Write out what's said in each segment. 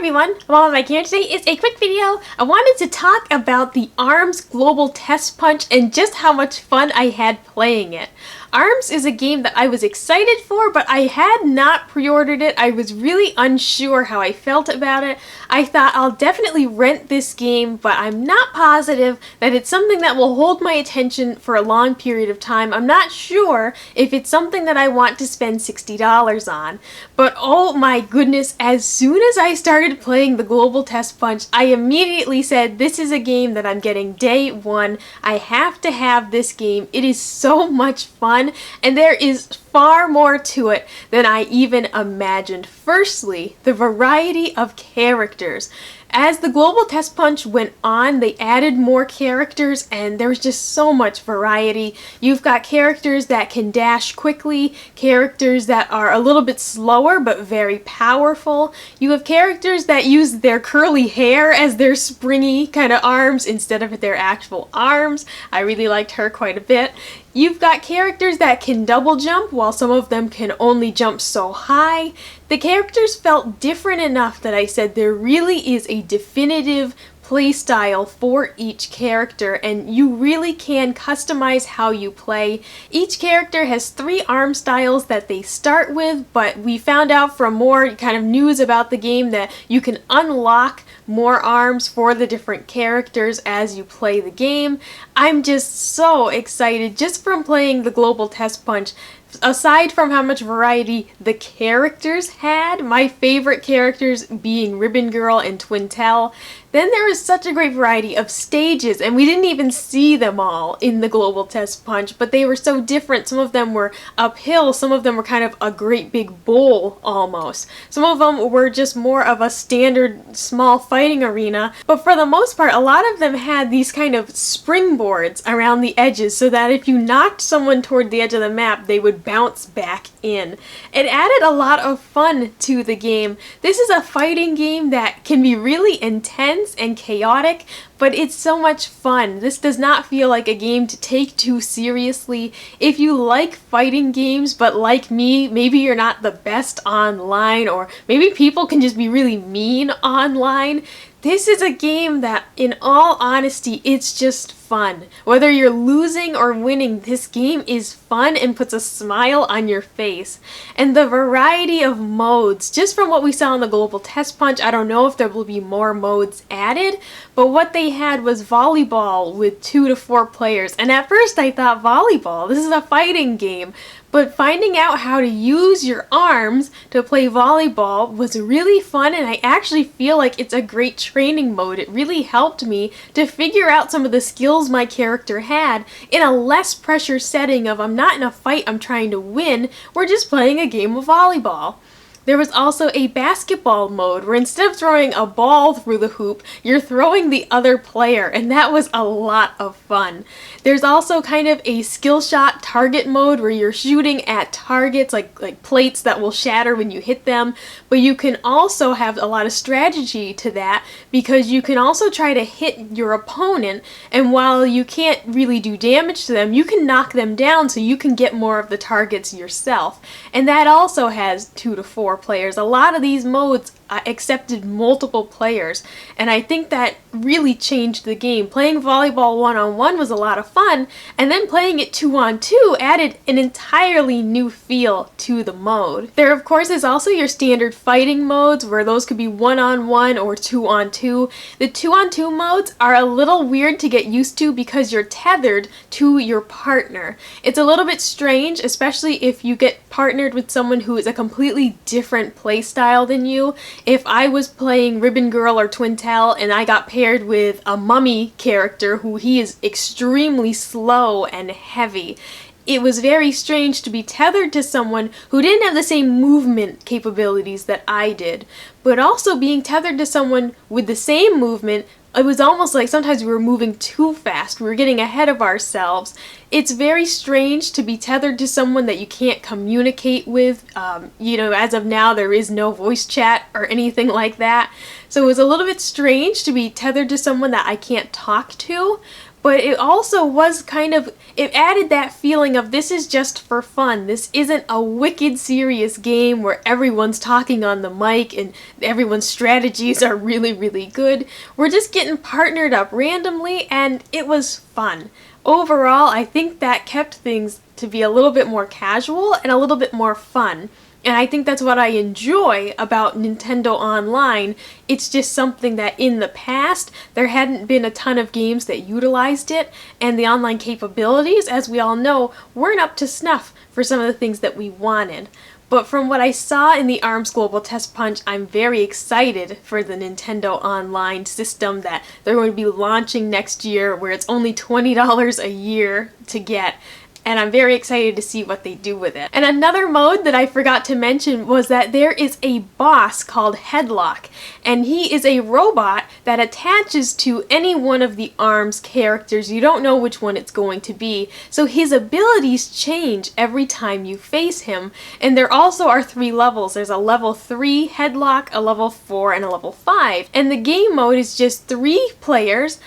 everyone, Mama Mike here. Today is a quick video. I wanted to talk about the ARMS Global Test Punch and just how much fun I had playing it. ARMS is a game that I was excited for, but I had not pre-ordered it. I was really unsure how I felt about it. I thought I'll definitely rent this game, but I'm not positive that it's something that will hold my attention for a long period of time. I'm not sure if it's something that I want to spend $60 on. But oh my goodness, as soon as I started playing the Global Test Punch, I immediately said, this is a game that I'm getting day one. I have to have this game. It is so much fun. And there is far more to it than I even imagined. Firstly, the variety of characters. As the Global Test Punch went on, they added more characters and there's just so much variety. You've got characters that can dash quickly, characters that are a little bit slower but very powerful. You have characters that use their curly hair as their springy kind of arms instead of their actual arms. I really liked her quite a bit. You've got characters that can double jump while some of them can only jump so high. The characters felt different enough that I said there really is a definitive playstyle for each character and you really can customize how you play. Each character has 3 arm styles that they start with, but we found out from more kind of news about the game that you can unlock more arms for the different characters as you play the game. I'm just so excited just from playing the Global Test Punch. Aside from how much variety the characters had, my favorite characters being Ribbon Girl and Twintelle, then there was such a great variety of stages, and we didn't even see them all in the Global Test Punch, but they were so different. Some of them were uphill, some of them were kind of a great big bowl almost. Some of them were just more of a standard small fighting arena, but for the most part, a lot of them had these kind of springboards around the edges so that if you knocked someone toward the edge of the map, they would bounce back in. It added a lot of fun to the game. This is a fighting game that can be really intense and chaotic, but it's so much fun. This does not feel like a game to take too seriously. If you like fighting games, but like me, maybe you're not the best online, or maybe people can just be really mean online, this is a game that, in all honesty, it's just fun. Whether you're losing or winning, this game is fun and puts a smile on your face. And the variety of modes, just from what we saw in the Global Test Punch, I don't know if there will be more modes added, but what they had was volleyball with 2 to 4 players. And at first I thought, volleyball, this is a fighting game. But finding out how to use your arms to play volleyball was really fun, and I actually feel like it's a great training mode. It really helped me to figure out some of the skills my character had in a less pressure setting of I'm not in a fight, I'm trying to win, we're just playing a game of volleyball. There was also a basketball mode where instead of throwing a ball through the hoop, you're throwing the other player, and that was a lot of fun. There's also kind of a skill shot target mode where you're shooting at targets like plates that will shatter when you hit them, but you can also have a lot of strategy to that because you can also try to hit your opponent, and while you can't really do damage to them, you can knock them down so you can get more of the targets yourself. And that also has 2 to 4 players. A lot of these modes accepted multiple players, and I think that really changed the game. Playing volleyball one-on-one was a lot of fun, and then playing it 2-on-2 added an entirely new feel to the mode. There of course is also your standard fighting modes where those could be 1-on-1 or 2-on-2. The 2-on-2 modes are a little weird to get used to because you're tethered to your partner. It's a little bit strange, especially if you get partnered with someone who is a completely different playstyle than you. If I was playing Ribbon Girl or Twintelle and I got paired with a Mummy character who he is extremely slow and heavy, it was very strange to be tethered to someone who didn't have the same movement capabilities that I did, but also being tethered to someone with the same movement. It was almost like sometimes we were moving too fast. We were getting ahead of ourselves. It's very strange to be tethered to someone that you can't communicate with. As of now, there is no voice chat or anything like that. So it was a little bit strange to be tethered to someone that I can't talk to. but it also was kind of, it added that feeling of this is just for fun. This isn't a wicked serious game where everyone's talking on the mic and everyone's strategies are really, really good. We're just getting partnered up randomly, and it was fun. Overall, I think that kept things to be a little bit more casual and a little bit more fun. And I think that's what I enjoy about Nintendo Online. It's just something that in the past, there hadn't been a ton of games that utilized it, and the online capabilities, as we all know, weren't up to snuff for some of the things that we wanted. But from what I saw in the ARMS Global Test Punch, I'm very excited for the Nintendo Online system that they're going to be launching next year, where it's only $20 a year to get. And I'm very excited to see what they do with it. And another mode that I forgot to mention was that there is a boss called Headlock, and he is a robot that attaches to any one of the ARMS characters. You don't know which one it's going to be, so his abilities change every time you face him. And there also are 3 levels. There's a level 3 Headlock, a level 4, and a level 5. And the game mode is just 3 players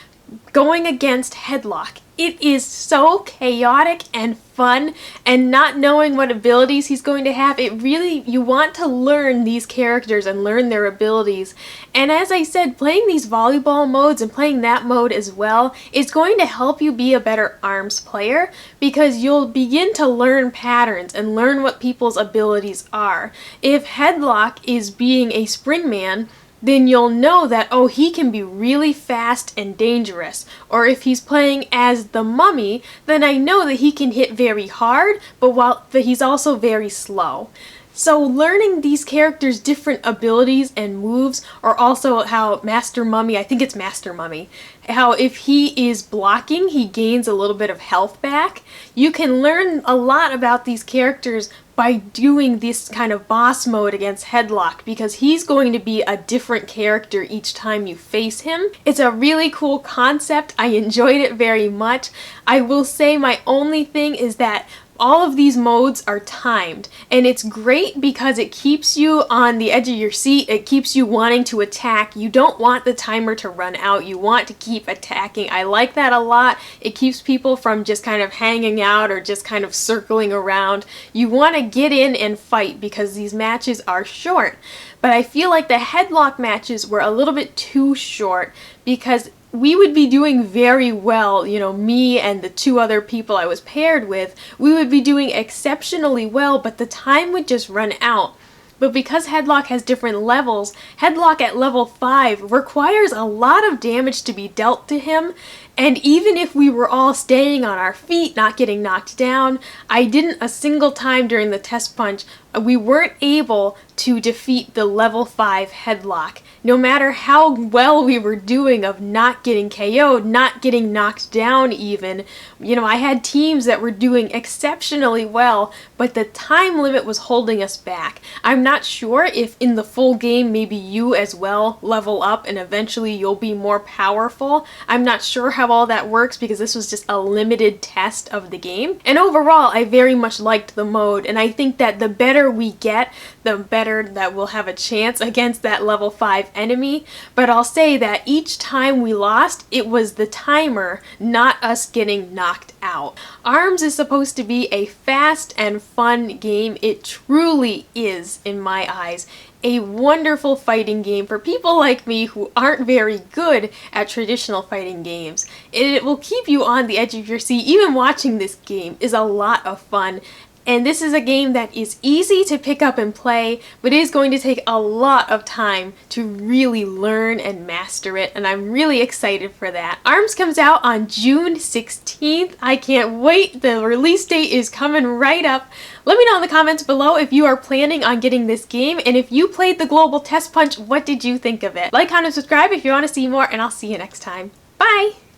going against Headlock. It is so chaotic and fun, and not knowing what abilities he's going to have, it really, you want to learn these characters and learn their abilities. And as I said, playing these volleyball modes and playing that mode as well is going to help you be a better ARMS player, because you'll begin to learn patterns and learn what people's abilities are. If Headlock is being a Springman, then you'll know that, oh, he can be really fast and dangerous. Or if he's playing as the Mummy, then I know that he can hit very hard, but he's also very slow. So learning these characters' different abilities and moves, or also how Master Mummy, I think it's Master Mummy, how if he is blocking, he gains a little bit of health back. You can learn a lot about these characters by doing this kind of boss mode against Headlock, because he's going to be a different character each time you face him. It's a really cool concept. I enjoyed it very much. I will say my only thing is that all of these modes are timed, and it's great because it keeps you on the edge of your seat. It keeps you wanting to attack. You don't want the timer to run out. You want to keep attacking. I like that a lot. It keeps people from just kind of hanging out or just kind of circling around. You want to get in and fight because these matches are short. But I feel like the Headlock matches were a little bit too short, because we would be doing very well, you know, me and the 2 other people I was paired with, we would be doing exceptionally well, but the time would just run out. But because Headlock has different levels, Headlock at level 5 requires a lot of damage to be dealt to him, and even if we were all staying on our feet, not getting knocked down, I didn't a single time during the test punch, we weren't able to defeat the level 5 Headlock. No matter how well we were doing of not getting KO'd, not getting knocked down even, you know, I had teams that were doing exceptionally well, but the time limit was holding us back. I'm not sure if in the full game maybe you as well level up and eventually you'll be more powerful. I'm not sure how all that works because this was just a limited test of the game. And overall, I very much liked the mode, and I think that the better we get, the better that we'll have a chance against that level 5 enemy. But I'll say that each time we lost, it was the timer, not us getting knocked out. ARMS is supposed to be a fast and fun game. It truly is, in my eyes, a wonderful fighting game for people like me who aren't very good at traditional fighting games. It will keep you on the edge of your seat. Even watching this game is a lot of fun. And this is a game that is easy to pick up and play, but it is going to take a lot of time to really learn and master it, and I'm really excited for that. ARMS comes out on June 16th. I can't wait. The release date is coming right up. Let me know in the comments below if you are planning on getting this game, and if you played the Global Test Punch, what did you think of it? Like, comment, subscribe if you want to see more, and I'll see you next time. Bye!